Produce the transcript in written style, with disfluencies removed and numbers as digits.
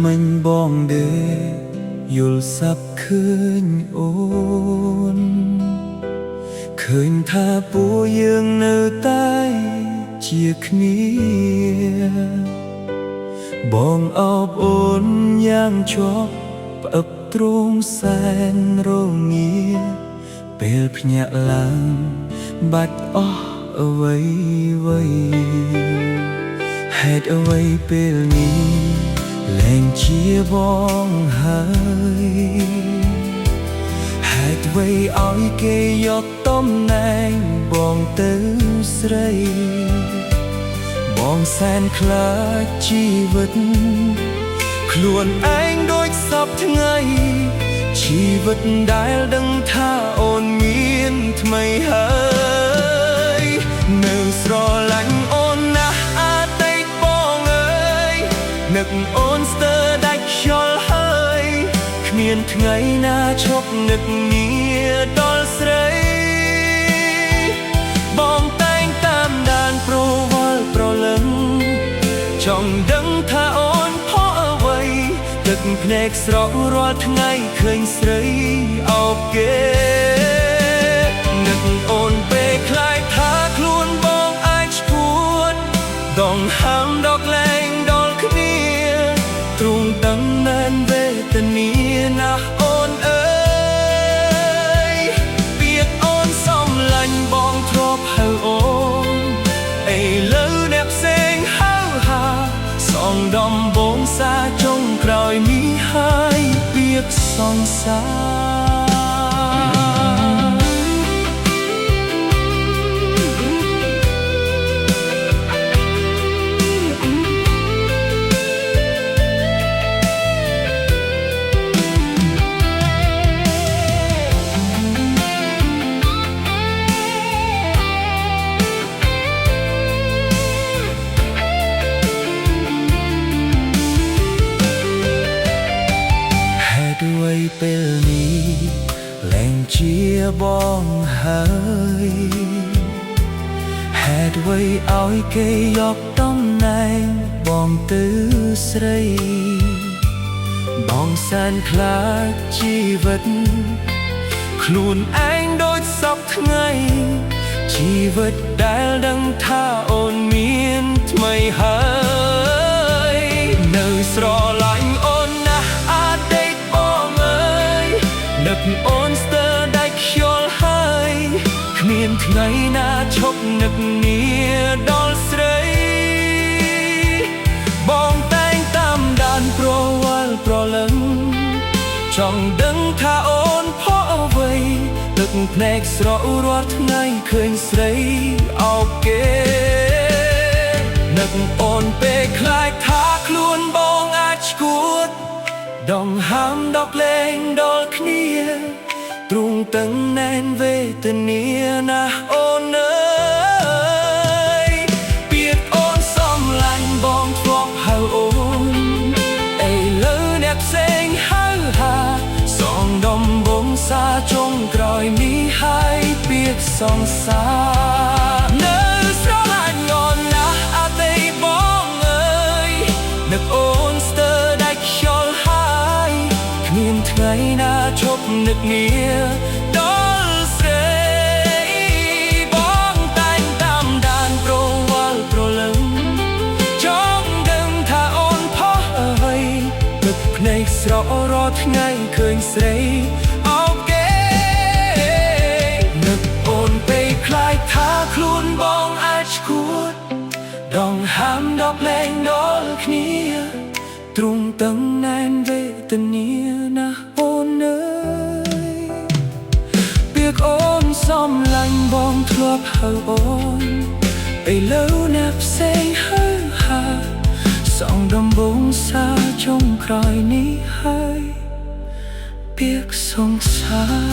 mình bong đê yul sắp khơi ôn khơi tha bùa dương nơi tay chia khnia bong ấp ôn yang chóp ấp trung sen rong nghĩa bèl nhẹ lăng bắt away hết away bèl nghĩa leng chia bong hơi hết way oi kê giọt tôm nang bong tư srei bong sen khla chi vật luôn anh đôi sắp ngày chi vật đai đấng tha ôn miên mây hơi nương sro lạnh ôn na a tay bong ơi nực ôn sơ đạch cho hơi miên ngày na chốc nực nia đol srei bong tang tam đàn pro vol pro lưng trong đấng tha ôn phó vâyទឹកភ្នែកស្រក់រាល់ថ្ងៃឃើញស្រីអោបគេនឹកអូនពេលខ្លាចថាខ្លួនបងអាចឈួតដងហាំដកលែងដល់គ្នាទ្រង់ដឹងមែនវេទនាណាស់អូនអើយពាក្យអូនសំឡាញ់បងធ្លាប់ហៅអូនឥឡូវអ្នកផ្សេងហៅហាសងដំបងសាចុងក្រោយនេះហើយពាក្យសងសាด้วยពេលនេះលែងជាបងហើយហេតុអ្វីឲ្យគេយកតំណែងបងទៅស្រីបងសែនខ្លាចជីវិតខ្លួនឯងដូចសពថ្ងៃជីវិតដែលដឹងថាអូនមានថ្មីហើយនៅស្រឡាញ់អូនណាស់នឹកអូនស្ទើរដាច់ខ្យល់ហើយគ្មានថ្ងៃណាឈប់នឹកនាដល់ស្រីបងតែងតាមដានប្រវល់ប្រលឹងចង់ដឹងថាអូនផកអ្វីទឹកភ្នែកស្រក់រាល់ថ្ងៃឃើញស្រីអោបគេនឹកអូនពេលខ្លាចថាខ្លួនបងអាចឈួតដងហាំដកលែងដល់គ្នាទ្រង់ទាំងណែនវេទនាណាស់អូនអើយពាក្យអូនសំឡាញ់បងធ្លាប់ហៅអូនឥឡូវអ្នកផ្សេងហៅហាសងដំបងសាចុងក្រោយនេះហើយពាក្យសងសានៅស្រឡាញ់អូនណាស់អតីតបងអើយនឹកអូនស្ទើរដាច់ខ្យល់គ្មានថ្ងៃណាឈប់នឹកនាដល់ស្រីបងតែងតាមដានប្រវល់ប្រលឹងចង់ដឹងថាអូនផុសអ្វីទឹកភ្នែកស្រក់រាល់ថ្ងៃឃើញស្រីអោបគេនឹកអូនពេលខ្លាចថាខ្លួនបងអាចឈួតដងហាំដកលែងដល់គ្នាទ្រង់ទាំងណែនវេទនាណាស់អូនអើយពាក្យអូនសំឡាញ់បងធ្លាប់ហៅអូនឥឡូវអ្នកផ្សេងហៅហាសងដំបងសាចុងក្រោយនេះហើយពាក្យសងសា